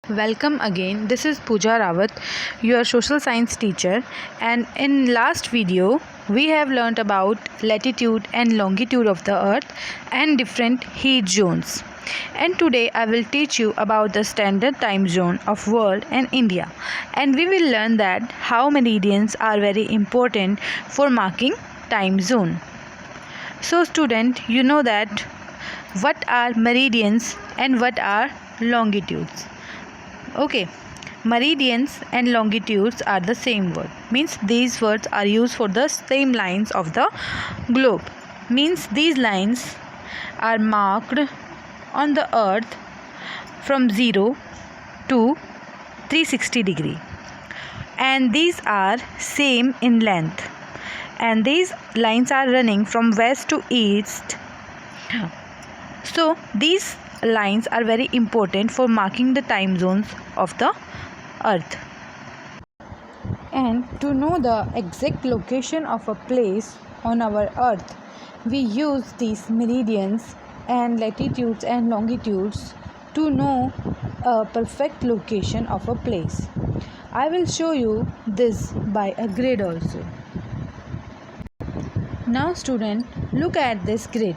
Welcome again. This is Pooja Rawat, your social science teacher, and in last video we have learnt about latitude and longitude of the earth and different heat zones. And today I will teach you about the standard time zone of world and India, and we will learn that how meridians are very important for marking time zone. So student, you know that what are meridians and what are longitudes. Okay, meridians and longitudes are the same word. Means these words are used for the same lines of the globe. Means these lines are marked on the earth from 0 to 360 degree, and these are same in length, and these lines are running from west to east. So these lines are very important for marking the time zones of the earth. And to know the exact location of a place on our earth, we use these meridians and latitudes and longitudes to know a perfect location of a place. I will show you this by a grid also. Now student, look at this grid.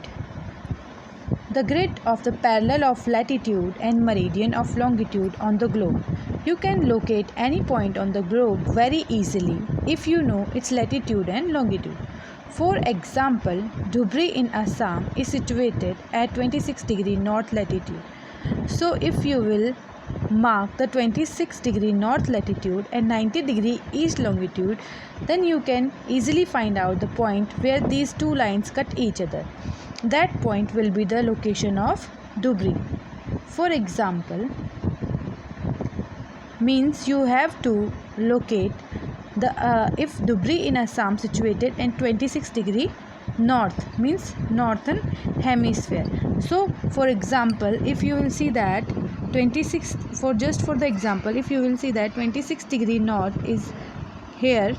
The grid of the parallel of latitude and meridian of longitude on the globe. You can locate any point on the globe very easily if you know its latitude and longitude. For example, Dhubri in Assam is situated at 26 degree north latitude. So if you will mark the 26 degree north latitude and 90 degree east longitude, then you can easily find out the point where these two lines cut each other. That point will be the location of Dhubri. For example, means you have to locate the if Dhubri in Assam situated in 26 degree north, means northern hemisphere. So for example, if you will see that 26 for the example, if you will see that 26 degree north is here,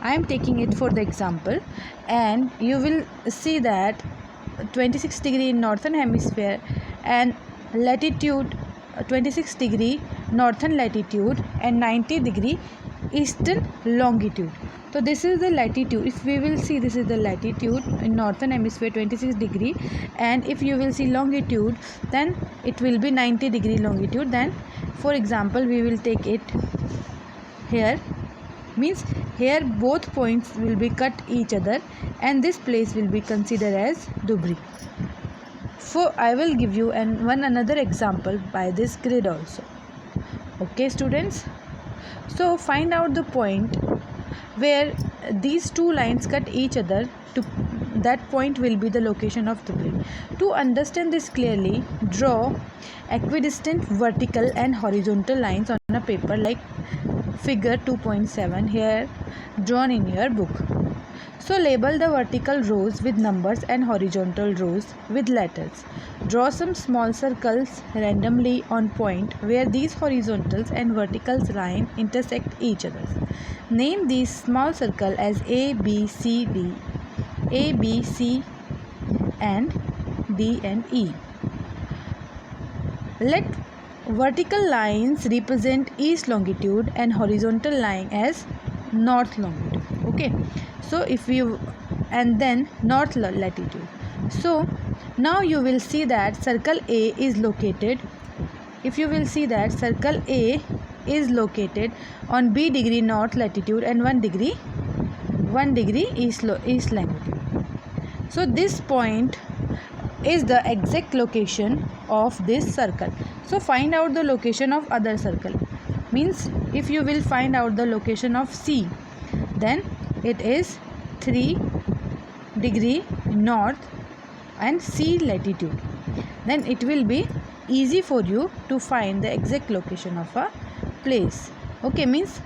I am taking it for the example, and you will see that 26 degree in northern hemisphere and latitude 26 degree northern latitude and 90 degree eastern longitude. So this is the latitude. If we will see, this is the latitude in northern hemisphere 26 degree, and if you will see longitude, then it will be 90 degree longitude. Then for example, we will take it here, means here both points will be cut each other, and this place will be considered as Dhubri. So I will give you another example by this grid also. Okay students, so find out the point where these two lines cut each other. To that point will be the location of Dhubri. To understand this clearly, draw equidistant vertical and horizontal lines on a paper like figure 2.7 here drawn in your book. So label the vertical rows with numbers and horizontal rows with letters. Draw some small circles randomly on point where these horizontals and verticals line intersect each other. Name these small circles as A, B, C, D, A, B, C, and D and E. Let vertical lines represent east longitude and horizontal line as north longitude. Okay, so if you, and then north latitude. So now you will see that circle A is located, if you will see that circle A is located on B degree north latitude and 1 degree east longitude. So this point is the exact location of this circle. So find out the location of other circle. Means if you will find out the location of C, then it is 3 degree north and C latitude. Then it will be easy for you to find the exact location of a place. Okay, means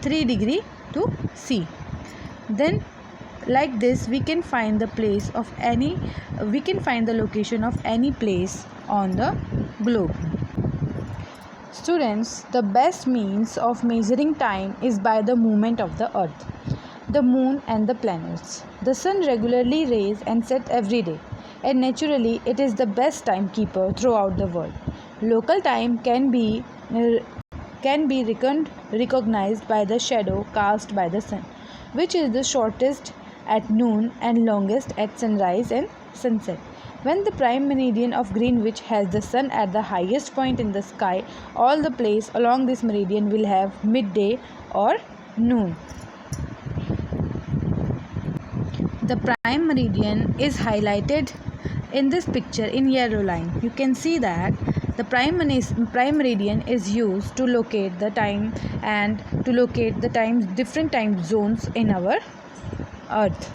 3 degree to C. Then like this we can find the place of any, we can find the location of any place on the globe. Students, the best means of measuring time is by the movement of the earth, the moon and the planets. The sun regularly rises and sets every day, and naturally it is the best timekeeper throughout the world. Local time can be recognized by the shadow cast by the sun, which is the shortest at noon and longest at sunrise and sunset. When the prime meridian of Greenwich has the sun at the highest point in the sky, all the places along this meridian will have midday or noon. The prime meridian is highlighted in this picture in yellow line. You can see that the prime meridian is used to locate the time and to locate the different time zones in our earth.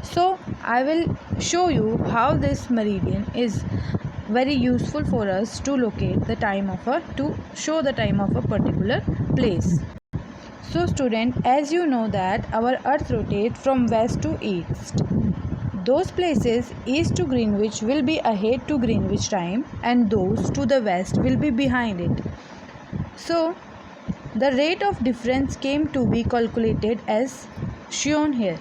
So I will show you how this meridian is very useful for us to locate the time of to show the time of a particular place. So student, as you know that our earth rotates from west to east. Those places east to Greenwich will be ahead to Greenwich time and those to the west will be behind it. So the rate of difference came to be calculated as shown here.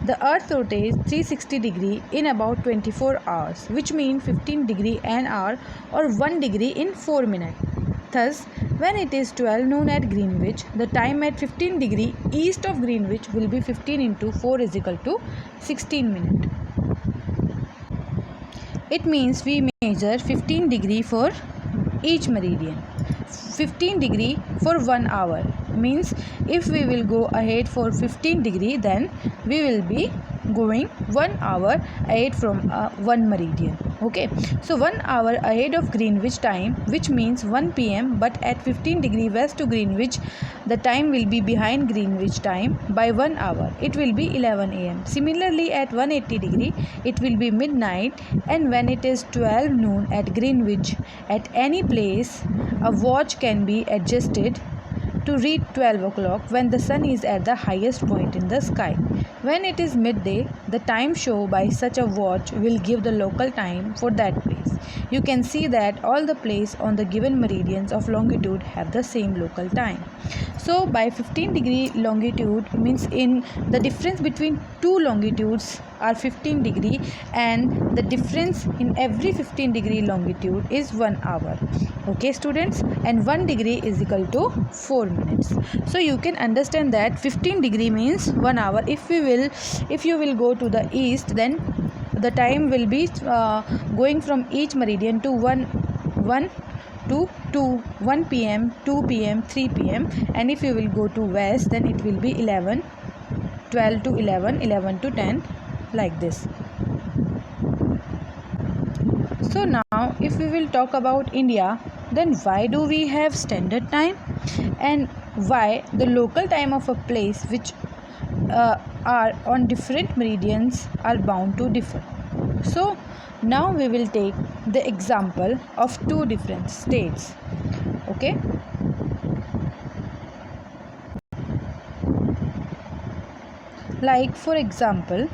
The earth rotates 360 degree in about 24 hours, which means 15 degree an hour or 1 degree in 4 minutes. Thus, when it is 12 noon at Greenwich, the time at 15 degree east of Greenwich will be 15 into 4 is equal to 16 minutes. It means we measure 15 degree for each meridian. 15 degree for 1 hour means if we will go ahead for 15 degree, then we will be going 1 hour ahead from one meridian. Okay, so 1 hour ahead of Greenwich time, which means 1 p.m. but at 15 degree west to Greenwich, the time will be behind Greenwich time by 1 hour. It will be 11 a.m. Similarly, at 180 degree, it will be midnight, and when it is 12 noon at Greenwich, at any place, a watch can be adjusted to read 12 o'clock when the sun is at the highest point in the sky. When it is midday, the time shown by such a watch will give the local time for that place. You can see that all the places on the given meridians of longitude have the same local time. So by 15 degree longitude means in the difference between two longitudes are 15 degree, and the difference in every 15 degree longitude is 1 hour. Okay students, and 1 degree is equal to 4 minutes. So you can understand that 15 degree means 1 hour. If you will go to the east, then the time will be going from each meridian to 1 to 1 p.m., 2 p.m., 3 p.m. and if you will go to west, then it will be 11, 12 to 11, 11 to 10, like this. So now if we will talk about India, then why do we have standard time and why the local time of a place which are on different meridians are bound to differ. So now we will take the example of two different states. Okay, like for example,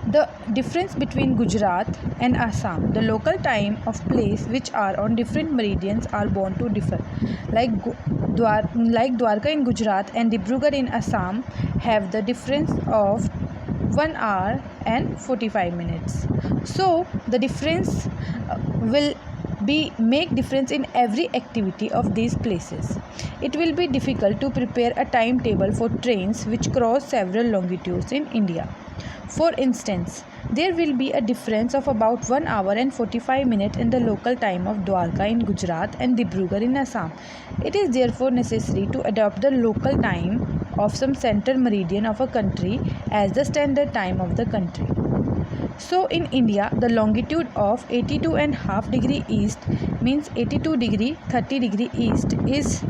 the difference between Gujarat and Assam, the local time of place which are on different meridians are bound to differ. Like Dwarka in Gujarat and Dibrugarh in Assam have the difference of 1 hour and 45 minutes. So the difference will make difference in every activity of these places. It will be difficult to prepare a timetable for trains which cross several longitudes in India. For instance, there will be a difference of about 1 hour and 45 minutes in the local time of Dwarka in Gujarat and Dibrugarh in Assam. It is therefore necessary to adopt the local time of some central meridian of a country as the standard time of the country. So in India, the longitude of 82.5 degree east means 82 degree 30 degree east is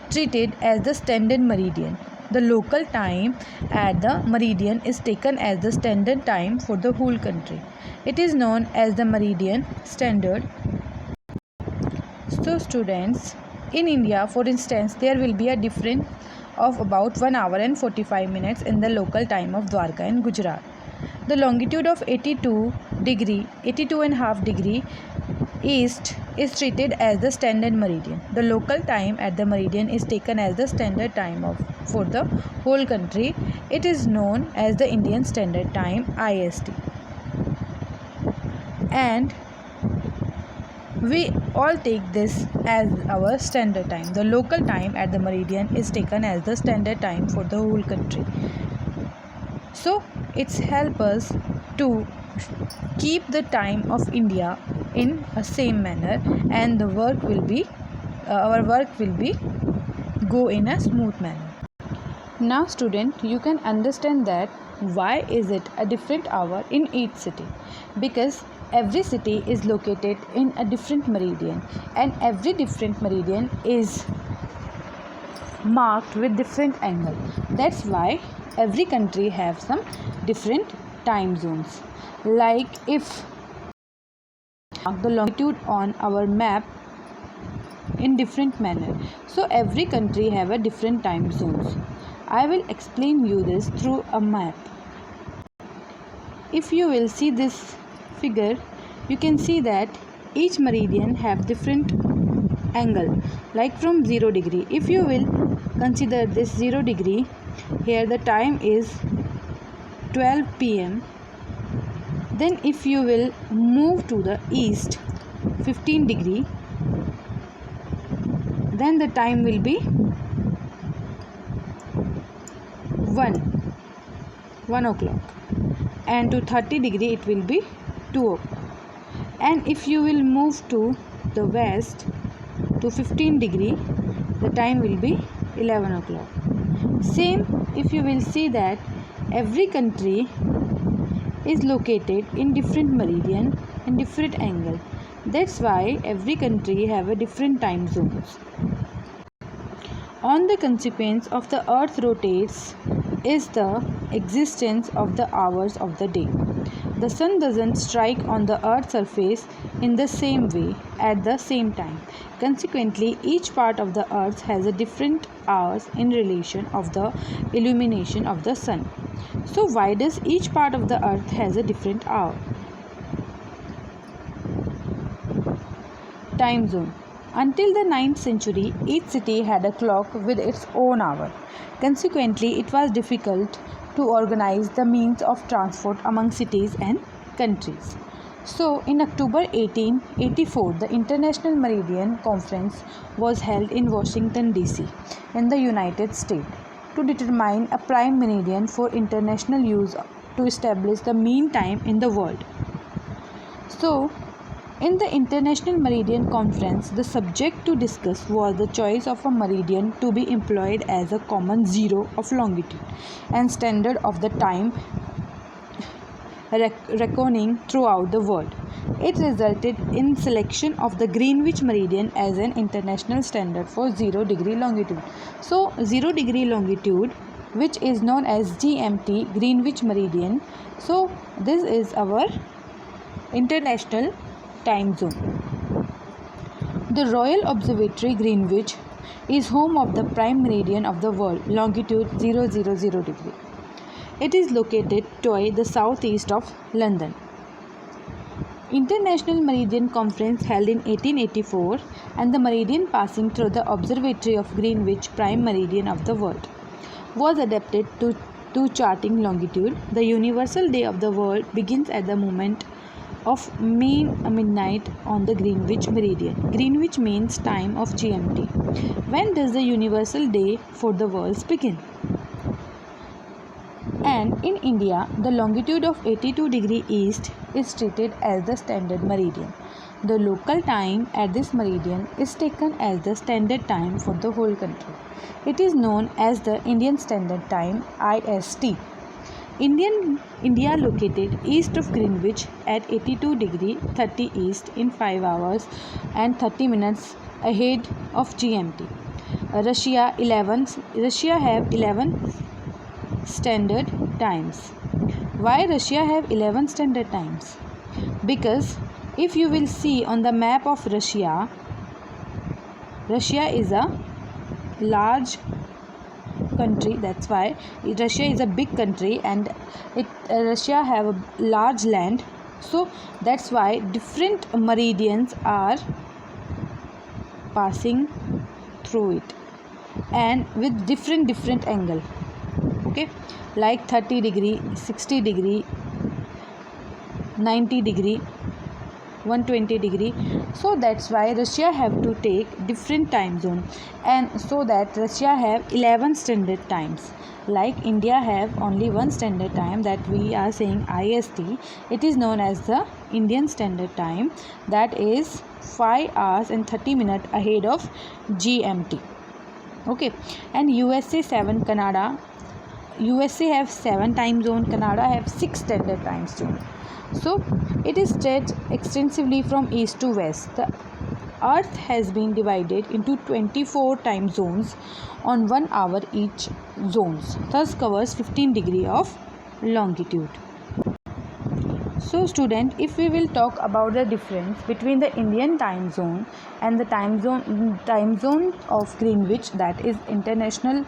treated as the standard meridian. The local time at the meridian is taken as the standard time for the whole country. It is known as the meridian standard. So students, in India, for instance, there will be a difference of about 1 hour and 45 minutes in the local time of Dwarka and Gujarat. The longitude of 82.5 degree east is treated as the standard meridian. The local time at the meridian is taken as the standard time for the whole country. It is known as the Indian Standard Time, IST. And we all take this as our standard time. The local time at the meridian is taken as the standard time for the whole country. So it's help us to keep the time of India in a same manner, and the work will be our work will be go in a smooth manner. Now student, you can understand that why is it a different hour in each city? Because every city is located in a different meridian, and every different meridian is marked with different angle. That's why every country have some different time zones. Like if mark the longitude on our map in different manner, so every country have a different time zones. I will explain you this through a map. If you will see this figure, you can see that each meridian have different angle, like from 0 degree. If you will consider this 0 degree, here the time is 12 p.m. Then if you will move to the east 15 degree, then the time will be 1 o'clock, and to 30 degree it will be 2 o'clock. And if you will move to the west to 15 degree, the time will be 11 o'clock. Same, if you will see that every country is located in different meridian and different angle. That's why every country have a different time zones. On the consequence of the earth rotates is the existence of the hours of the day. The sun doesn't strike on the earth's surface in the same way at the same time. Consequently, each part of the earth has a different hours in relation of the illumination of the sun. So why does each part of the earth has a different hour? Time zone. Until the 9th century, each city had a clock with its own hour. Consequently, it was difficult to organize the means of transport among cities and countries. So, in October 1884, the International Meridian Conference was held in Washington, D.C., in the United States, to determine a prime meridian for international use to establish the mean time in the world. So, in the International Meridian Conference, the subject to discuss was the choice of a meridian to be employed as a common zero of longitude and standard of the time reckoning throughout the world. It resulted in selection of the Greenwich meridian as an international standard for 0 degree longitude. So 0 degree longitude, which is known as GMT, Greenwich meridian. So this is our international time zone. The Royal Observatory Greenwich is home of the prime meridian of the world, longitude 000 degree. It is located to the southeast of London. International Meridian Conference held in 1884, and the meridian passing through the observatory of Greenwich, prime meridian of the world, was adapted to charting longitude. The universal day of the world begins at the moment of midnight on the Greenwich meridian. Greenwich means time of GMT. When does the universal day for the world begin? And in India, the longitude of 82 degree east is treated as the standard meridian. The local time at this meridian is taken as the standard time for the whole country. It is known as the Indian Standard Time, IST. India located east of Greenwich at 82 degree 30 east in 5 hours and 30 minutes ahead of GMT. Russia have 11 standard times. Why Russia have 11 standard times? Because if you will see on the map of Russia is a large country. That's why Russia is a big country, and Russia have a large land. So that's why different meridians are passing through it, and with different angle. Okay, like 30 degree, 60 degree, 90 degree. 120 degree. So that's why Russia have to take different time zone, and so that Russia have 11 standard times. Like India have only one standard time, that we are saying IST. It is known as the Indian Standard Time, that is 5 hours and 30 minutes ahead of GMT. Okay, and USA 7, Canada. USA have 7 time zone, Canada have 6 standard time zone. So it is stretched extensively from east to west. The earth has been divided into 24 time zones on 1 hour each zones, thus covers 15 degree of longitude. So student, if we will talk about the difference between the Indian time zone and the time zone of Greenwich, that is international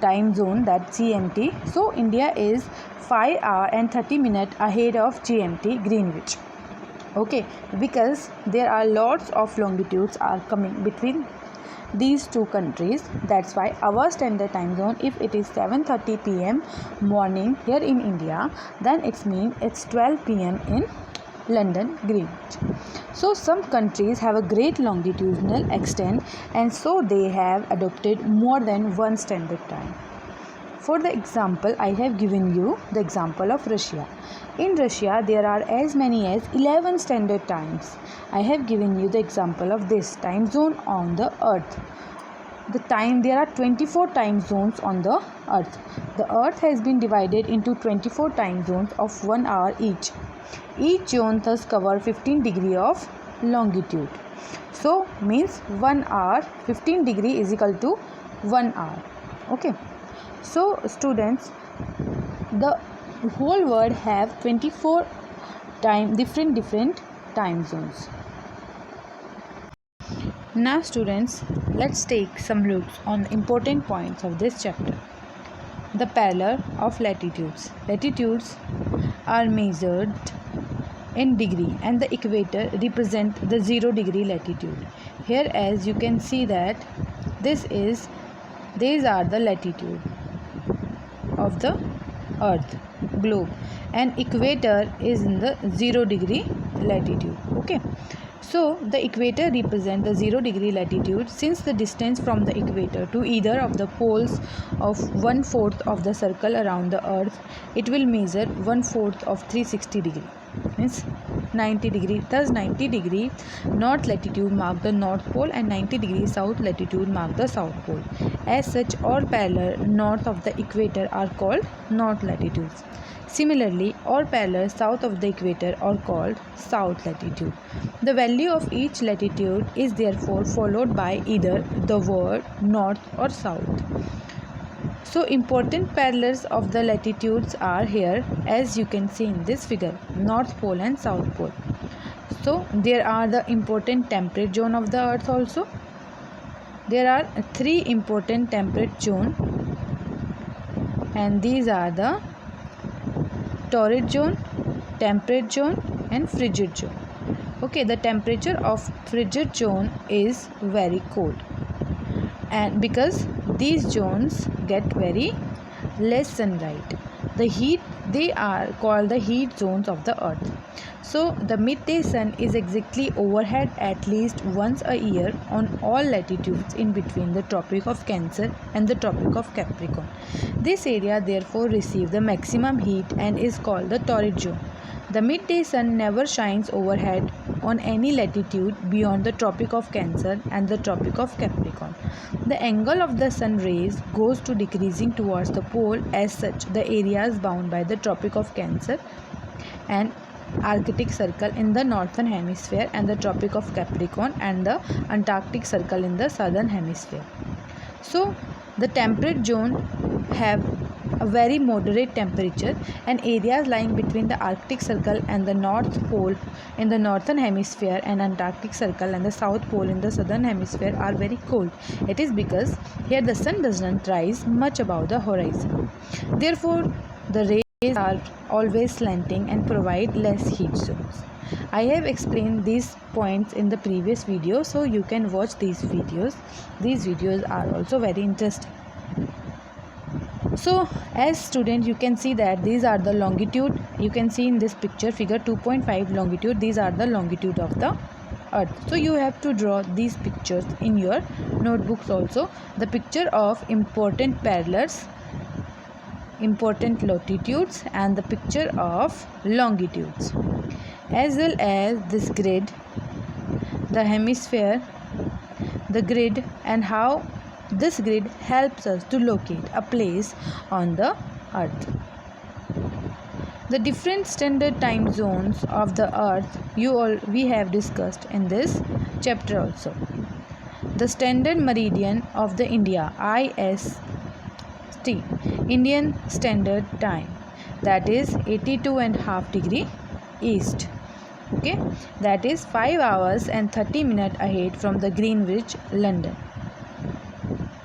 time zone, that GMT. So India is 5 hour and 30 minutes ahead of GMT Greenwich. Okay, because there are lots of longitudes are coming between these two countries. That's why our standard time zone, if it is 7:30 p.m. morning here in India, then it means it's 12 p.m. in London Greenwich. So some countries have a great longitudinal extent, and so they have adopted more than one standard time. For the example, I have given you the example of Russia. In Russia, there are as many as 11 standard times. I have given you the example of this time zone on the earth. There are 24 time zones on the earth. The earth has been divided into 24 time zones of 1 hour each. Each zone thus cover 15 degree of longitude. So means 1 hour 15 degree is equal to 1 hour. Okay. So students, the whole world have 24 different time zones. Now students, let's take some looks on the important points of this chapter. The parallel of latitudes. Latitudes are measured in degree, and the equator represent the 0 degree latitude. Here, as you can see that these are the latitude of the earth globe, and equator is in the 0 degree latitude. Okay, so the equator represents the 0 degree latitude, since the distance from the equator to either of the poles of 1/4 of the circle around the earth, it will measure 1/4 of 360 degree, means 90 degree. Thus 90 degree north latitude mark the north pole, and 90 degree south latitude mark the south pole. As such, all parallel north of the equator are called north latitudes. Similarly, all parallel south of the equator are called south latitude. The value of each latitude is therefore followed by either the word north or south. So important parallels of the latitudes are here, as you can see in this figure, North Pole and South Pole. So there are the important temperate zone of the earth also. There are 3 important temperate zone, and these are the torrid zone, temperate zone and frigid zone. Okay, the temperature of frigid zone is very cold, and because these zones get very less sunlight, they are called the heat zones of the earth. So the midday sun is exactly overhead at least once a year on all latitudes in between the Tropic of Cancer and the Tropic of Capricorn. This area therefore receives the maximum heat and is called the torrid zone. The midday sun never shines overhead on any latitude beyond the Tropic of Cancer and the Tropic of Capricorn. The angle of the sun rays goes to decreasing towards the pole. As such, the areas bound by the Tropic of Cancer and Arctic Circle in the northern hemisphere and the Tropic of Capricorn and the Antarctic Circle in the southern hemisphere. So the temperate zone have a very moderate temperature, and areas lying between the Arctic Circle and the North Pole in the northern hemisphere and Antarctic Circle and the South Pole in the southern hemisphere are very cold. It is because here the sun does not rise much above the horizon. Therefore, the rays are always slanting and provide less heat zones. I have explained these points in the previous video, so you can watch these videos. These videos are also very interesting. So as student, you can see that these are the longitude. You can see in this picture, figure 2.5 longitude. These are the longitude of the earth. So you have to draw these pictures in your notebooks also. The picture of important parallels, important latitudes, and the picture of longitudes, as well as this grid, the hemisphere, the grid, and how this grid helps us to locate a place on the earth. The different standard time zones of the earth we have discussed in this chapter also. The standard meridian of the India, IST, Indian Standard Time, that is 82.5 degree east. Okay, that is 5 hours and 30 minutes ahead from the Greenwich, London.